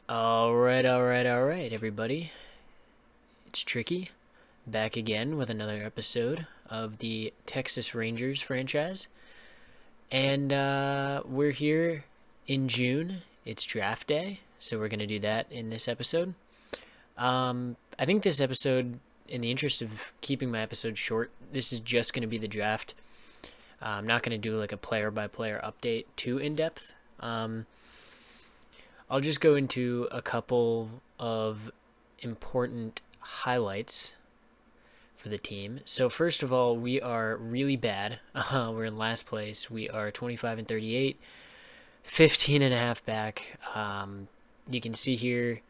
All right, everybody. It's Tricky, back again with another episode of the Texas Rangers franchise. And we're here in June. It's draft day, so we're going to do that in this episode. I think this episode, in the interest of keeping my episode short, this is just going to be the draft. I'm not going to do like a player by player update too in depth. I'll just go into a couple of important highlights for the team. So first of all, we are really bad. We're in last place. We are 25 and 38, 15 and a half back. You can see here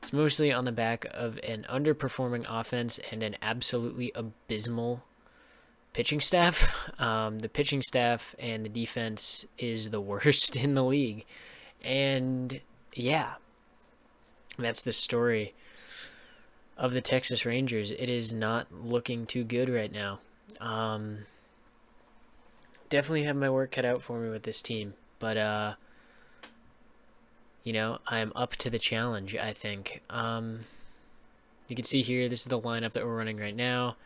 it's mostly on the back of an underperforming offense and an absolutely abysmal pitching staff. The pitching staff and the defense is the worst in the league. And yeah, that's the story of the Texas Rangers. It is not looking too good right now. Definitely have my work cut out for me with this team, but I'm up to the challenge, I think. You can see here, this is the lineup that we're running right now.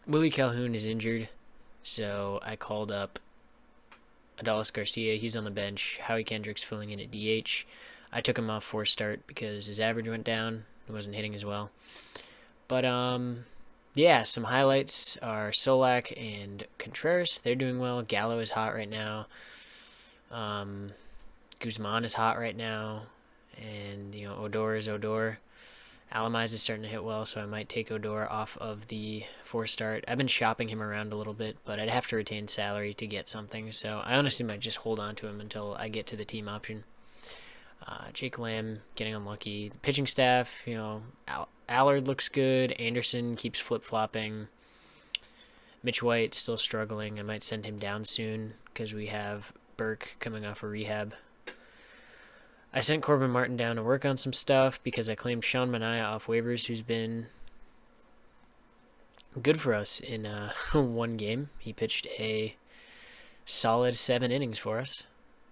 Willie Calhoun is injured, so I called up Adolis Garcia. He's on the bench. Howie Kendrick's filling in at DH. I took him off for start because his average went down. He wasn't hitting as well. But yeah, some highlights are Solak and Contreras. They're doing well. Gallo is hot right now. Guzman is hot right now, and Odor is Odor. Alamize is starting to hit well, so I might take Odor off of the 4-start. I've been shopping him around a little bit, but I'd have to retain salary to get something, so I honestly might just hold on to him until I get to the team option. Jake Lamb getting unlucky. The pitching staff, Allard looks good. Anderson keeps flip-flopping. Mitch White still struggling. I might send him down soon because we have Burke coming off of rehab. I sent Corbin Martin down to work on some stuff because I claimed Sean Manaea off waivers, who's been good for us in one game. He pitched a solid 7 innings for us.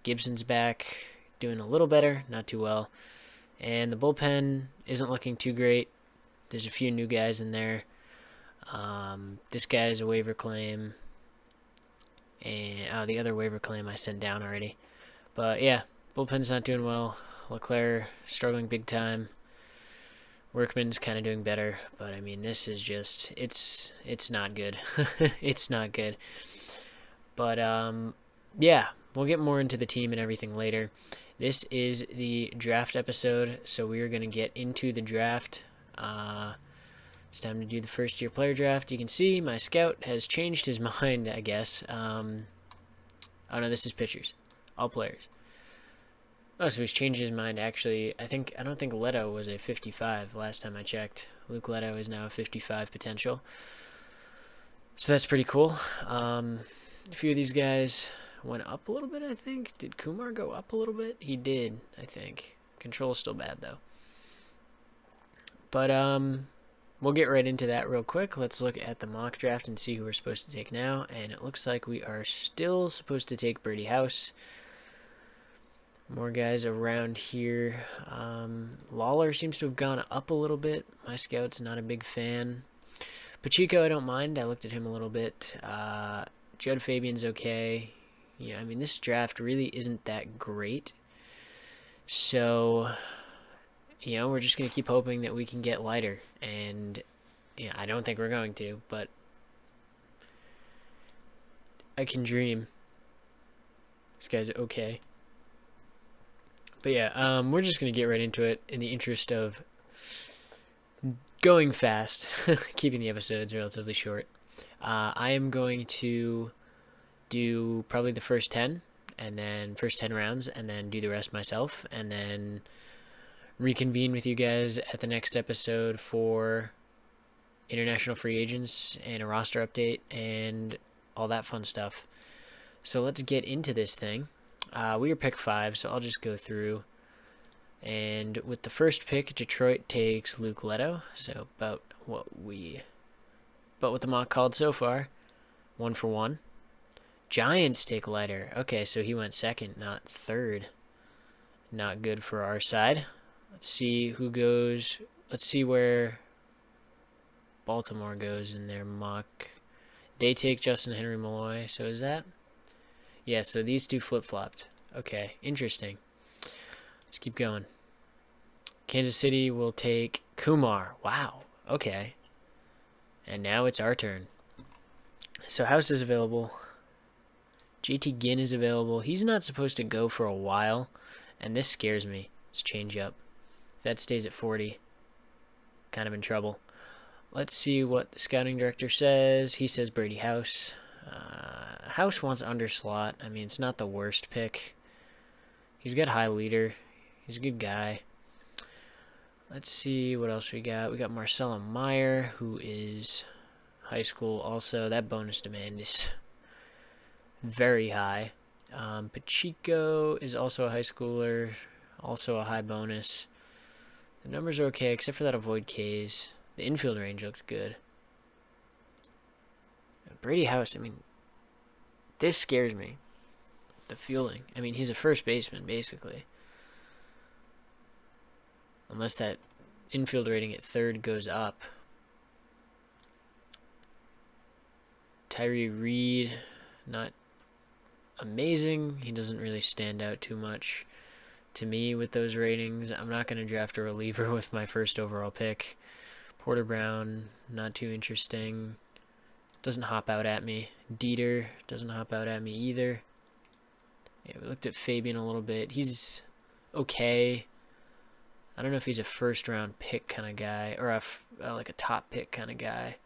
Gibson's back, doing a little better, not too well. And the bullpen isn't looking too great. There's a few new guys in there. This guy is a waiver claim. And the other waiver claim I sent down already. But yeah, bullpen's not doing well. Leclerc struggling big time. Workman's kind of doing better, but I mean, this is just it's not good. It's not good. But yeah, we'll get more into the team and everything later. This is the draft episode, so we are going to get into the draft. It's time to do the first year player draft. You can see my scout has changed his mind, I guess. Oh no, this is pitchers. All players. Oh, so he's changed his mind, actually. I don't think Leto was a 55 last time I checked. Luke Leto is now a 55 potential. So that's pretty cool. A few of these guys went up a little bit, I think. Did Kumar go up a little bit? He did, I think. Control's still bad, though. But we'll get right into that real quick. Let's look at the mock draft and see who we're supposed to take now. And it looks like we are still supposed to take Birdie House. More guys around here. Lawler seems to have gone up a little bit. My scout's not a big fan. Pacheco, I don't mind. I looked at him a little bit. Judd Fabian's okay. I mean, this draft really isn't that great. So, we're just going to keep hoping that we can get lighter. And, I don't think we're going to, but I can dream. This guy's okay. But yeah, we're just going to get right into it in the interest of going fast, keeping the episodes relatively short. I am going to do probably the first 10 rounds, and then do the rest myself, and then reconvene with you guys at the next episode for international free agents and a roster update and all that fun stuff. So let's get into this thing. We are pick 5, so I'll just go through. And with the first pick, Detroit takes Luke Leto. So about what the mock called so far. 1 for 1. Giants take Leiter. Okay, so he went second, not third. Not good for our side. Let's see who goes. Let's see where Baltimore goes in their mock. They take Justin Henry Malloy. So is that? Yeah, so these two flip-flopped. Okay, interesting. Let's keep going. Kansas City will take Kumar. Wow, okay. And now it's our turn. So House is available. JT Ginn is available. He's not supposed to go for a while, and this scares me. It's change up. If that stays at 40, kind of in trouble. Let's see what the scouting director says. He says Brady House. House wants under slot. I mean, it's not the worst pick. He's got high leader. He's a good guy. Let's see what else we got. We got Marcelo Meyer, who is high school also. That bonus demand is very high. Pacheco is also a high schooler, also a high bonus. The numbers are okay, except for that avoid Ks. The infield range looks good. Brady House, I mean, this scares me. The fielding. I mean, he's a first baseman, basically. Unless that infield rating at third goes up. Tyree Reed, not amazing. He doesn't really stand out too much to me with those ratings. I'm not going to draft a reliever with my first overall pick. Porter Brown, not too interesting. Doesn't hop out at me. Dieter doesn't hop out at me either. Yeah, we looked at Fabian a little bit. He's okay. I don't know if he's a first-round pick kind of guy or like a top pick kind of guy.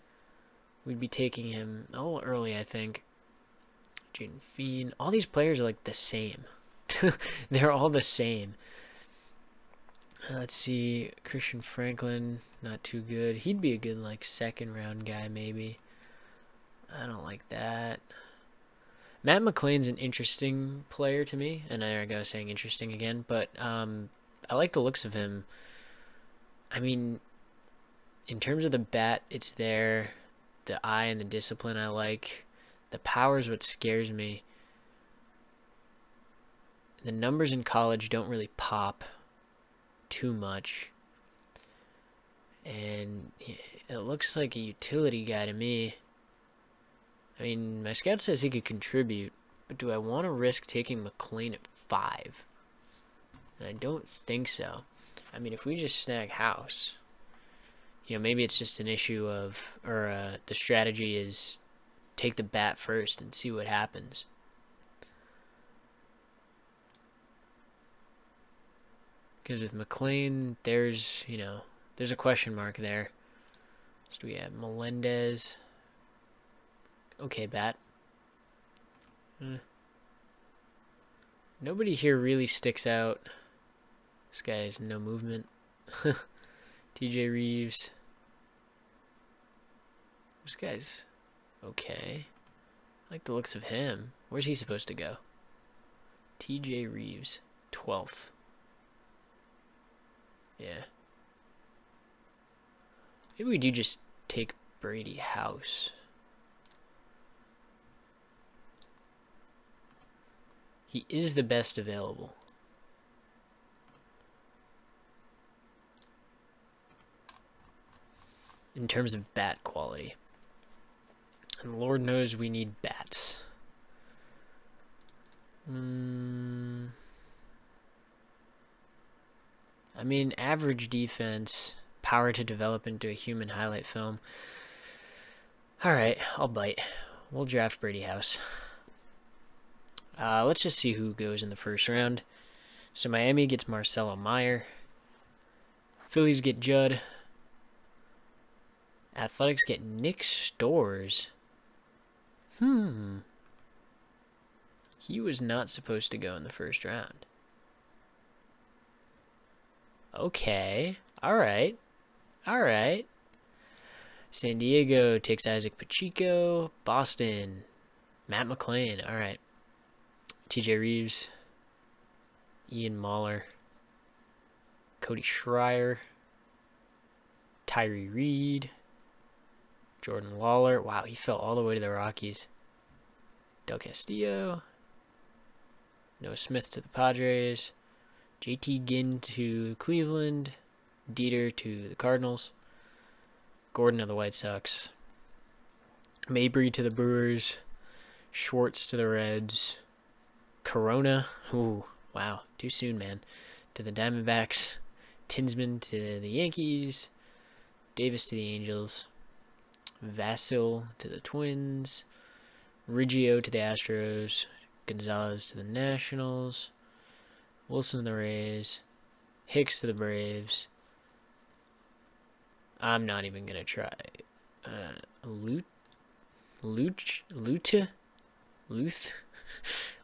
We'd be taking him a little early, I think. Jaden Fiend. All these players are like the same. They're all the same. Let's see. Christian Franklin, not too good. He'd be a good like second-round guy maybe. I don't like that. Matt McLean's an interesting player to me, and I go saying interesting again, but I like the looks of him. I mean, in terms of the bat, it's there. The eye and the discipline I like. The power is what scares me. The numbers in college don't really pop too much. And it looks like a utility guy to me. I mean, my scout says he could contribute, but do I want to risk taking McLean at 5? And I don't think so. I mean, if we just snag House, you know, maybe it's just an issue of, or the strategy is take the bat first and see what happens. Because with McLean, there's, you know, there's a question mark there. So we have Melendez. Okay, bat. Nobody here really sticks out. This guy has no movement. TJ Reeves. This guy's okay. I like the looks of him. Where's he supposed to go? TJ Reeves, 12th. Yeah. Maybe we do just take Brady House. He is the best available. In terms of bat quality. And Lord knows we need bats. I mean, average defense, power to develop into a human highlight film. Alright, I'll bite. We'll draft Brady House. Let's just see who goes in the first round. So Miami gets Marcelo Meyer. Phillies get Judd. Athletics get Nick Storrs. He was not supposed to go in the first round. Okay. Alright. Alright. San Diego takes Isaac Pacheco. Boston. Matt McLean. Alright. TJ Reeves. Ian Mahler. Cody Schreier. Tyree Reed. Jordan Lawler. Wow, he fell all the way to the Rockies. Del Castillo. Noah Smith to the Padres. JT Ginn to Cleveland. Dieter to the Cardinals. Gordon to the White Sox. Mabry to the Brewers. Schwartz to the Reds. Corona. Ooh, wow. Too soon, man. To the Diamondbacks. Tinsman to the Yankees. Davis to the Angels. Vasil to the Twins. Riggio to the Astros. Gonzalez to the Nationals. Wilson to the Rays. Hicks to the Braves. I'm not even going to try.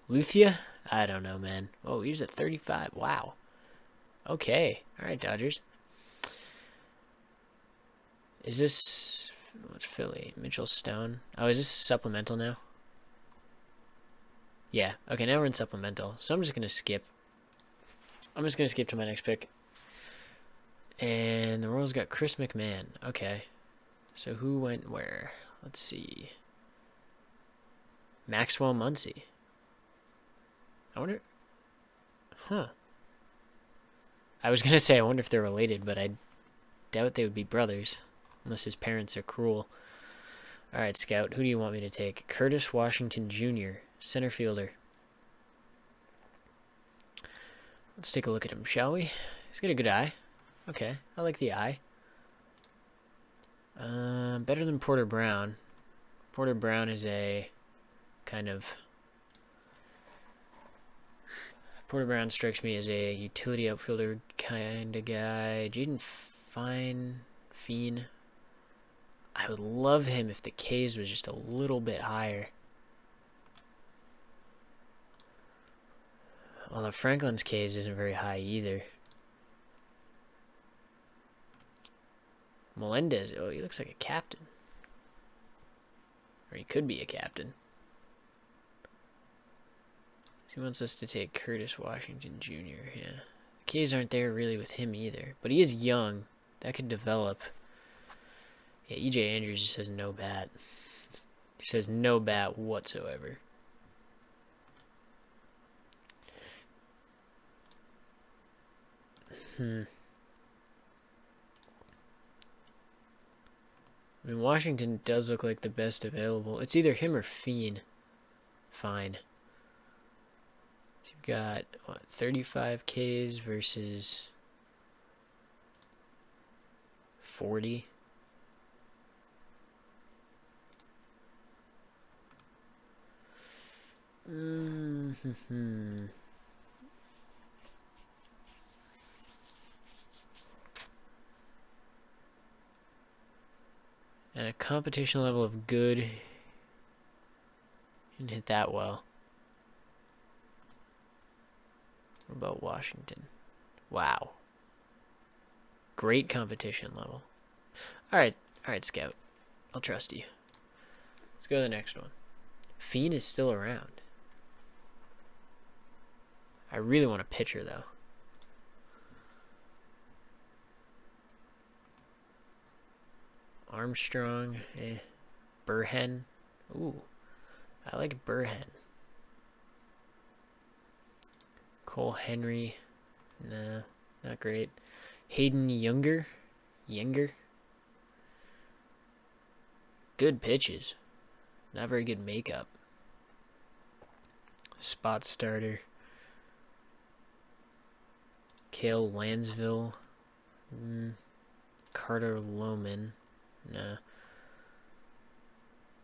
Luthia? I don't know, man. Oh, he's at 35. Wow. Okay. All right, Dodgers. Is this... What's Philly? Mitchell Stone. Oh, is this supplemental now? Yeah. Okay, now we're in supplemental. So I'm just going to skip. I'm just going to skip to my next pick. And the Royals got Chris McMahon. Okay. So who went where? Let's see. Maxwell Muncy. I wonder... Huh. I was going to say I wonder if they're related, but I doubt they would be brothers. Unless his parents are cruel. Alright, Scout. Who do you want me to take? Curtis Washington Jr., center fielder. Let's take a look at him, shall we? He's got a good eye. Okay, I like the eye. Better than Porter Brown. Porter Brown is a kind of... Porter Brown strikes me as a utility outfielder kind of guy. Jaden Fiend. I would love him if the K's was just a little bit higher. Although Franklin's K's isn't very high either. Melendez, oh, he looks like a captain. Or he could be a captain. He wants us to take Curtis Washington Jr., yeah. The K's aren't there really with him either. But he is young. That could develop. Yeah, EJ Andrews just says no bat. He says no bat whatsoever. I mean, Washington does look like the best available. It's either him or Fiend. Fine. So you've got, what, 35 Ks versus 40. And a competition level of good. Didn't hit that well. What about Washington? Wow. Great competition level. Alright, Scout. I'll trust you. Let's go to the next one. Fiend is still around. I really want a pitcher, though. Armstrong, Burhen. Ooh, I like Burhen. Cole Henry, nah, not great. Hayden Younger. Good pitches, not very good makeup. Spot starter. Cale Lansville. Carter Lohman. Nah.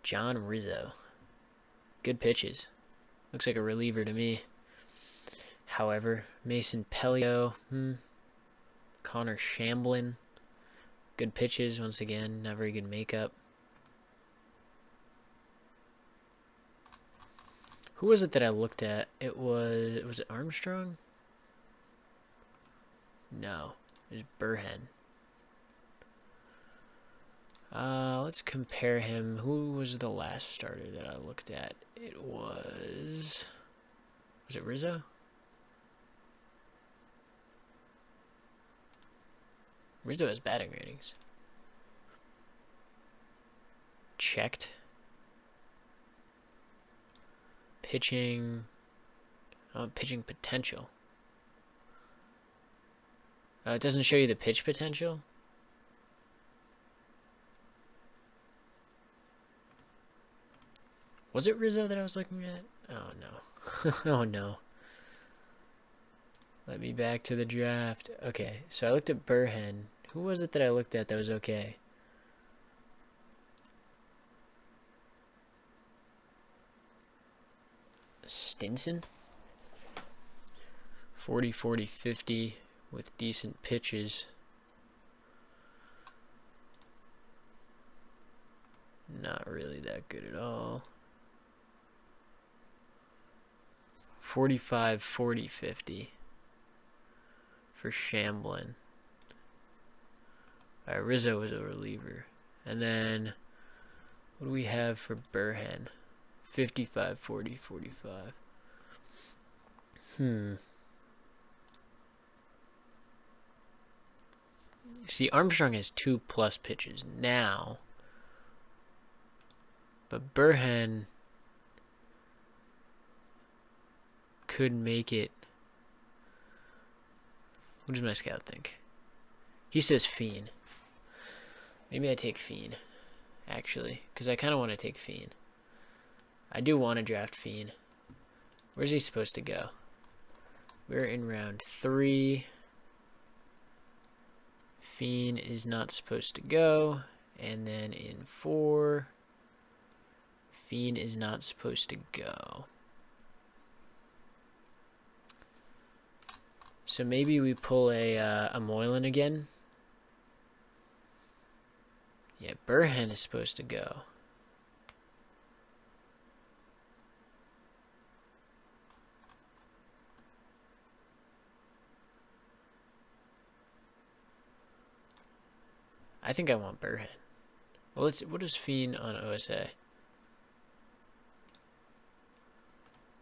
John Rizzo. Good pitches. Looks like a reliever to me. However, Mason Pelio. Connor Shamblin. Good pitches, once again. Not very good makeup. Who was it that I looked at? It was it Armstrong? No. It was Burhen. Let's compare him. Who was the last starter that I looked at? It was it Rizzo? Rizzo has batting ratings. Checked. Pitching. Oh, pitching potential. It doesn't show you the pitch potential. Was it Rizzo that I was looking at? Oh no. Oh no. Let me back to the draft. Okay, so I looked at Burhen. Who was it that I looked at that was okay? Stinson? 40, 40, 50 with decent pitches. Not really that good at all. 45, 40, 50 for Shamblin. Alright, Rizzo was a reliever. And then, what do we have for Burhen? 55, 40, 45. See, Armstrong has 2+ pitches now. But Burhen could make it. What does my scout think? He says Fiend. Maybe I take Fiend, actually, because I kind of want to take Fiend. I do want to draft Fiend. Where's he supposed to go? We're in round 3. Fiend is not supposed to go. And then in 4, Fiend is not supposed to go. So maybe we pull a Moylan again. Yeah, Burhen is supposed to go. I think I want Burhen. Well, let's. What is Fiend on OSA?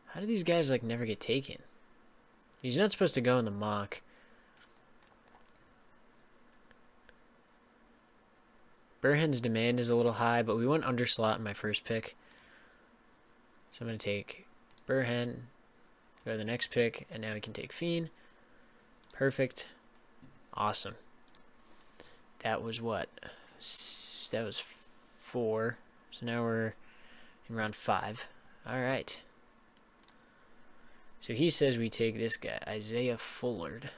How do these guys like never get taken? He's not supposed to go in the mock. Burhen's demand is a little high, but we went underslot in my first pick. So I'm going to take Burhen, go to the next pick, and now we can take Fiend. Perfect. Awesome. That was what? That was 4. So now we're in round 5. All right. So he says we take this guy, Isaiah Fullard,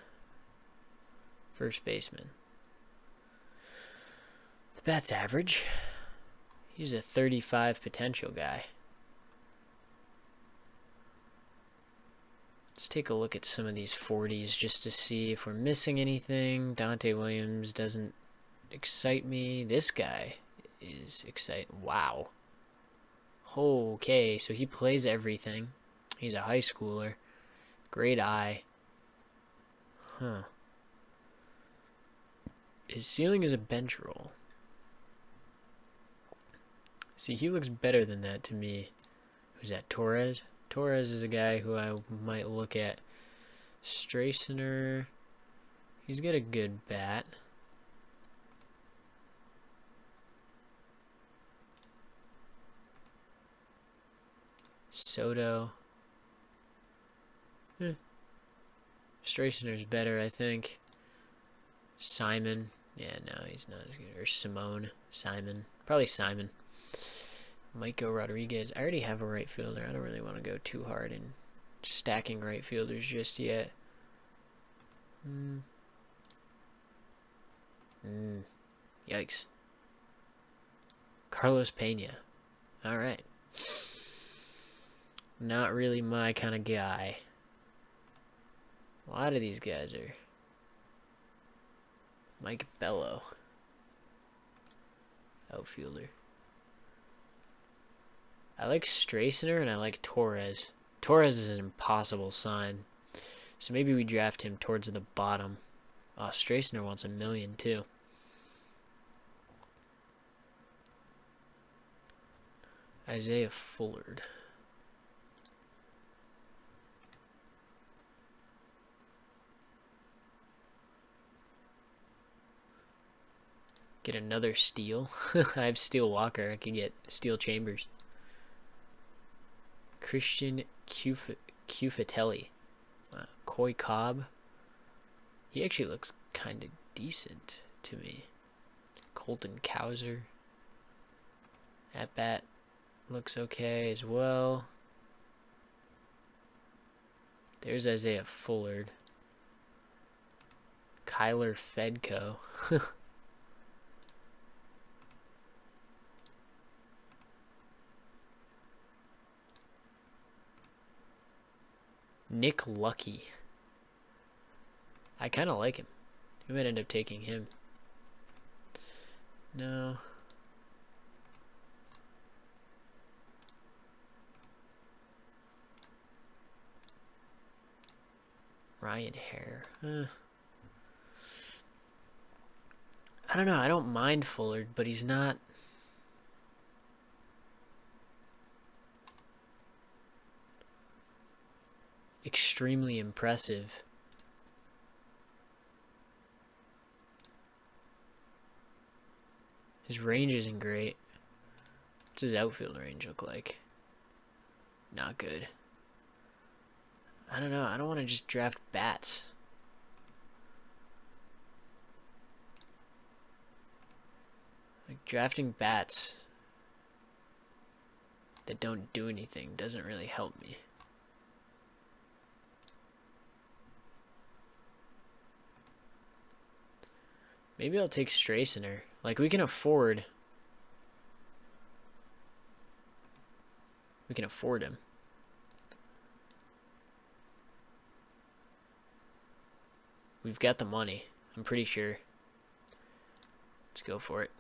first baseman. The bat's average. He's a 35 potential guy. Let's take a look at some of these 40s just to see if we're missing anything. Dante Williams doesn't excite me. This guy is exciting. Wow. Okay, so he plays everything. He's a high schooler. Great eye. Huh. His ceiling is a bench roll. See, he looks better than that to me. Who's that, Torres? Torres is a guy who I might look at. Straciner. He's got a good bat. Soto. Stracner's better, I think. Simon. Yeah, no, he's not as good. Or Simone. Simon. Probably Simon. Michael Rodriguez. I already have a right fielder. I don't really want to go too hard in stacking right fielders just yet. Yikes. Carlos Pena. Alright. Not really my kind of guy. A lot of these guys are. Mike Bello. Outfielder. I like Straciner and I like Torres. Torres is an impossible sign. So maybe we draft him towards the bottom. Oh, Straciner wants $1 million too. Isaiah Fullard. Get another Steele. I have Steele Walker. I can get Steele Chambers. Christian Cufatelli. Coy Cobb. He actually looks kind of decent to me. Colton Cowser. At bat looks okay as well. There's Isaiah Fullard. Kyler Fedko. Nick Lucky. I kind of like him. We might end up taking him. No. Ryan Hare. I don't know. I don't mind Fullard, but he's not... extremely impressive. His range isn't great. What's his outfield range look like? Not good. I don't know. I don't want to just draft bats. Like, drafting bats that don't do anything doesn't really help me. Maybe I'll take Straysoner. Like, we can afford him. We've got the money, I'm pretty sure. Let's go for it.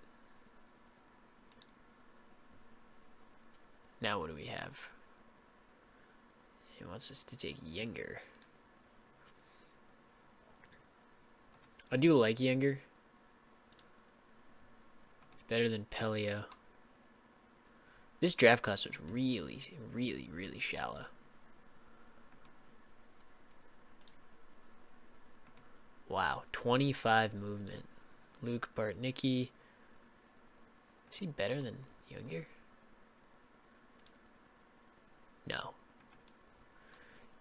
Now what do we have? He wants us to take Younger. I do like Younger. He's better than Pelio. This draft class was really, really, really shallow. Wow, 25 movement. Luke Bartnicki. Is he better than Younger? No.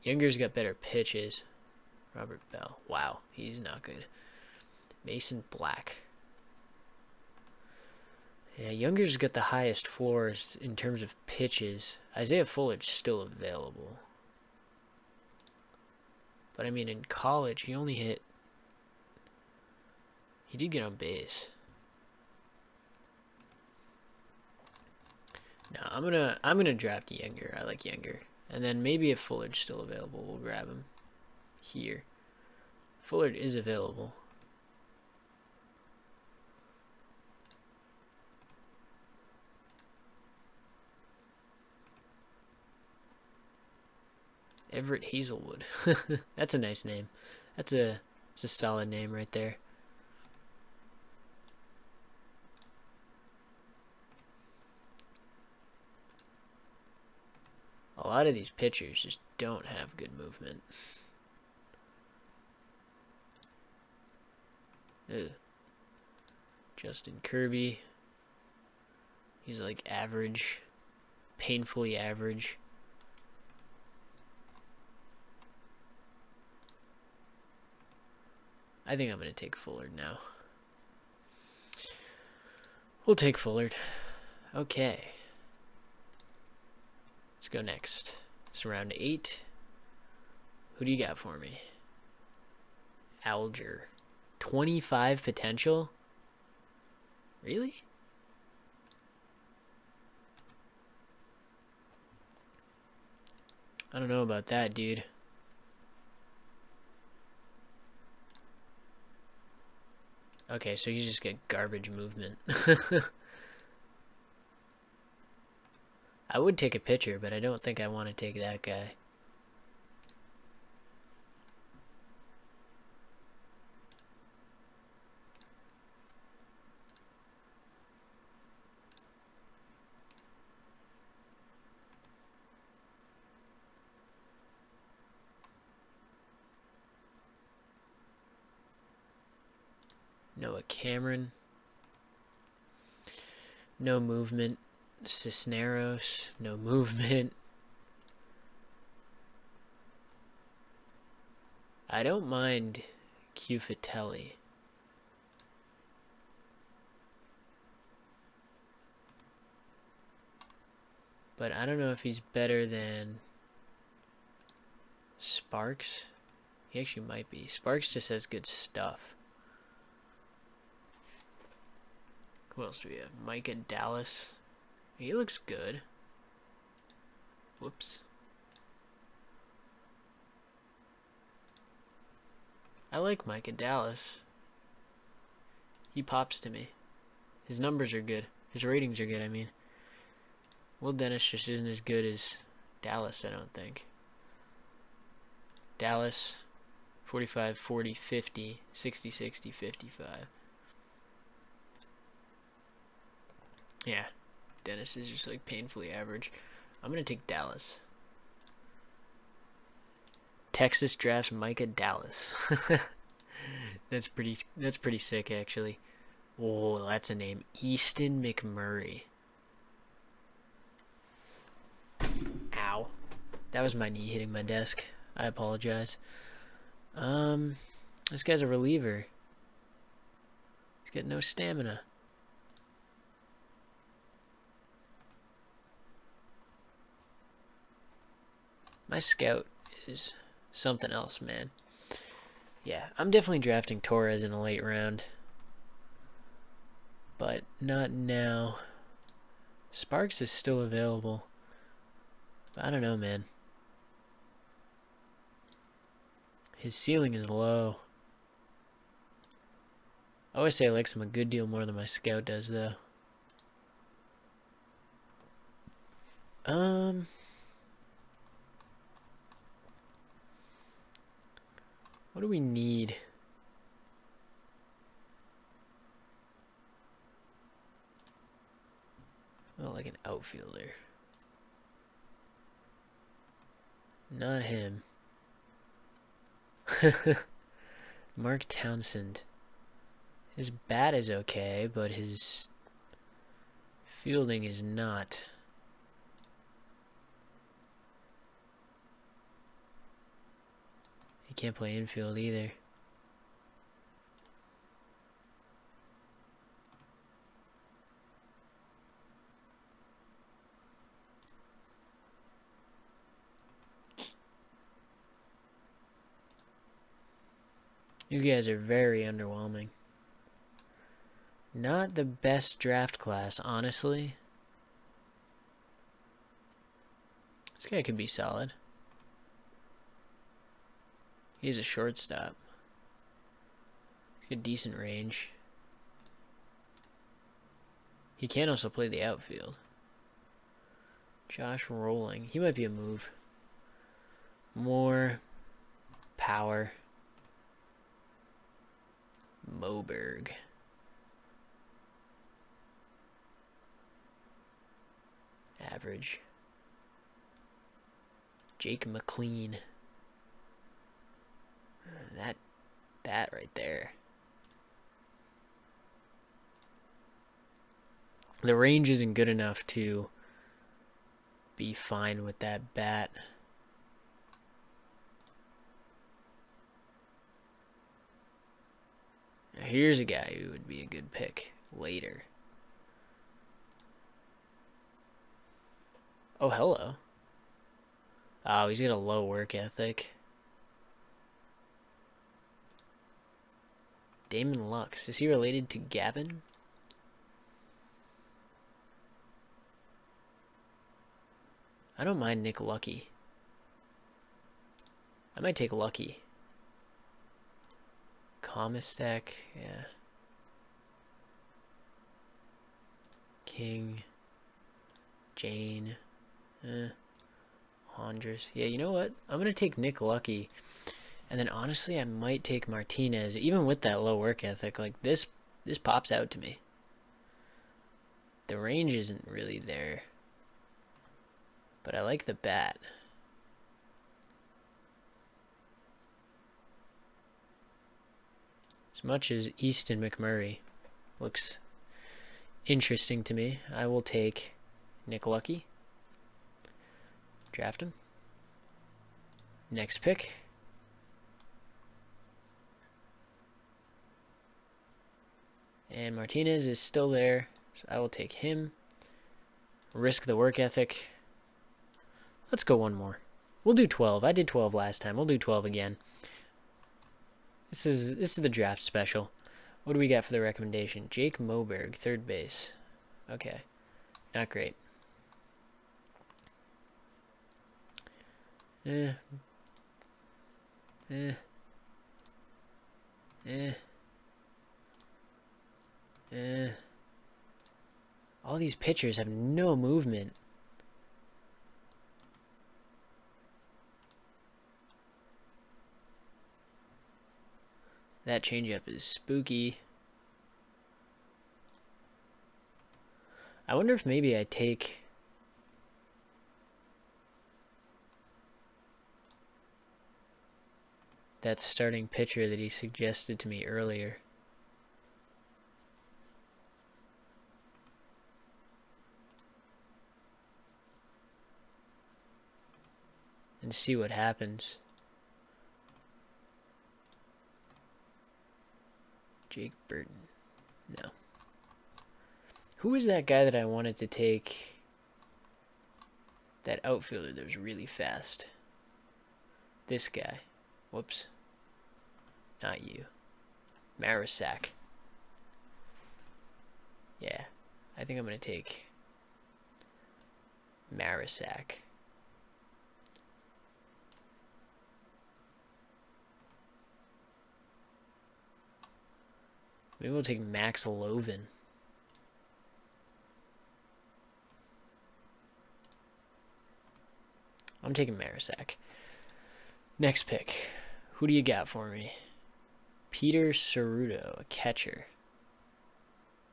Younger's got better pitches. Robert Bell. Wow, he's not good. Mason Black. Yeah, Younger's got the highest floors in terms of pitches. Isaiah Fuller's still available. But I mean, in college, he only hit... He did get on base. No, I'm gonna draft Younger. I like Younger. And then maybe if Fuller's still available, we'll grab him here. Fullard is available. Everett Hazelwood. That's a nice name. It's a solid name right there. A lot of these pitchers just don't have good movement. Ew. Justin Kirby. He's like average. Painfully average. I think I'm going to take Fullard now. We'll take Fullard. Okay. Let's go next. It's round 8. Who do you got for me? Alger. 25 potential? Really? I don't know about that, dude. Okay, so you just get garbage movement. I would take a pitcher, but I don't think I want to take that guy. Noah Cameron. No movement. Cisneros. No movement. I don't mind Cufatelli. but I don't know if he's better than Sparks. He actually might be. Sparks just has good stuff. Who else do we have? Micah Dallas. He looks good. Whoops. I like Micah Dallas. He pops to me. His numbers are good. His ratings are good, I mean. Will Dennis just isn't as good as Dallas, I don't think. Dallas, 45, 40, 50, 60, 60, 55. Yeah, Dennis is just like painfully average. I'm going to take Dallas. Texas drafts Micah Dallas. That's pretty sick, actually. Whoa, that's a name. Easton Mcmurray. Ow. That was my knee hitting my desk. I apologize. This guy's a reliever. He's got no stamina. My scout is something else, man. Yeah, I'm definitely drafting Torres in a late round. But not now. Sparks is still available. But I don't know, man. His ceiling is low. I always say I like him a good deal more than my scout does, though. What do we need? Oh, like an outfielder. Not him. Mark Townsend. His bat is okay, but his fielding is not. He can't play infield either. These guys are very underwhelming. Not the best draft class, honestly. This guy could be solid. He's a shortstop. He's got decent range. He can also play the outfield. Josh Rowling. He might be a move. More power. Moberg. Average. Jake McLean. That right there. The range isn't good enough to be fine with that bat. Now here's a guy who would be a good pick later. Oh, hello. Oh, he's got a low work ethic. Damon Lux. Is he related to Gavin? I don't mind Nick Lucky. I might take Lucky. Comistek, yeah. King. Jane. Hondras. Yeah, you know what? I'm going to take Nick Lucky. And then honestly, I might take Martinez. Even with that low work ethic, like this pops out to me. The range isn't really there. But I like the bat. As much as Easton Mcmurray looks interesting to me, I will take Nick Lucky. Draft him. Next pick. And Martinez is still there, so I will take him. Risk the work ethic. Let's go one more. We'll do 12. I did 12 last time. We'll do 12 again. This is the draft special. What do we got for the recommendation? Jake Moberg, third base. Okay. Not great. All these pitchers have no movement. That changeup is spooky. I wonder if maybe I take that starting pitcher that he suggested to me earlier. And see what happens. Jake Burton. No. Who is that guy that I wanted to take? That outfielder that was really fast. This guy. Whoops. Not you. Marisak. Yeah. I think I'm going to take Marisak. Maybe we'll take Max Lovin. I'm taking Marisak. Next pick. Who do you got for me? Peter Ceruto, a catcher.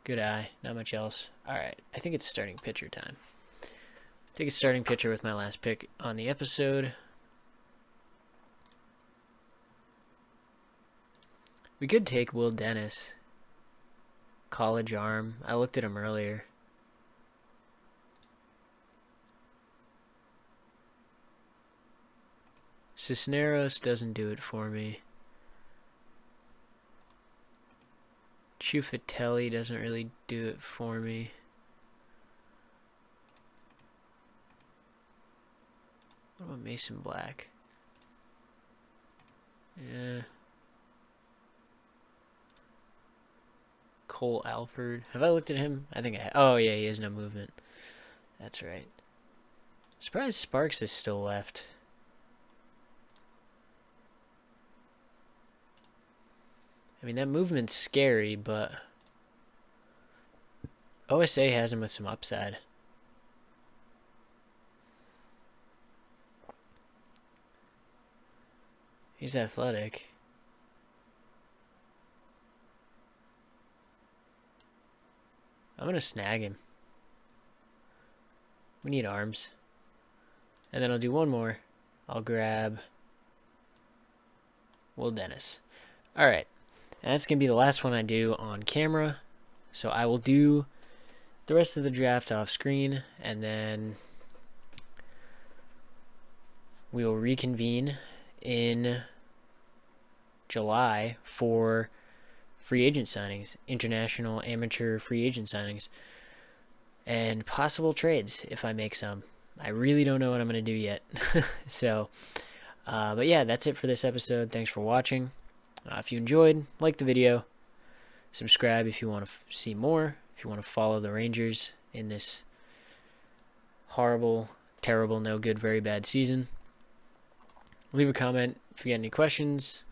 Good eye. Not much else. Alright. I think it's starting pitcher time. Take a starting pitcher with my last pick on the episode. We could take Will Dennis. College arm. I looked at him earlier. Cisneros doesn't do it for me. Ciuffatelli doesn't really do it for me. What about Mason Black? Yeah. Cole Alford. Have I looked at him? I think I have. Oh, yeah, he has no movement. That's right. Surprised Sparks is still left. I mean, that movement's scary, but OSA has him with some upside. He's athletic. I'm going to snag him. We need arms. And then I'll do one more. I'll grab Will Dennis. Alright. And that's going to be the last one I do on camera. So I will do the rest of the draft off screen. And then we will reconvene in July for free agent signings, international amateur free agent signings, and possible trades if I make some. I really don't know what I'm going to do yet. So, but yeah, that's it for this episode. Thanks for watching. If you enjoyed, like the video, subscribe if you want to see more, if you want to follow the Rangers in this horrible, terrible, no good, very bad season. Leave a comment if you got any questions,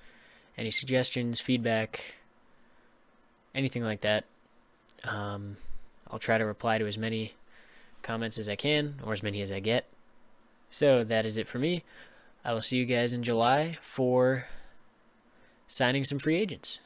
any suggestions, feedback, anything like that. I'll try to reply to as many comments as I can, or as many as I get. So that is it for me. I will see you guys in July for signing some free agents.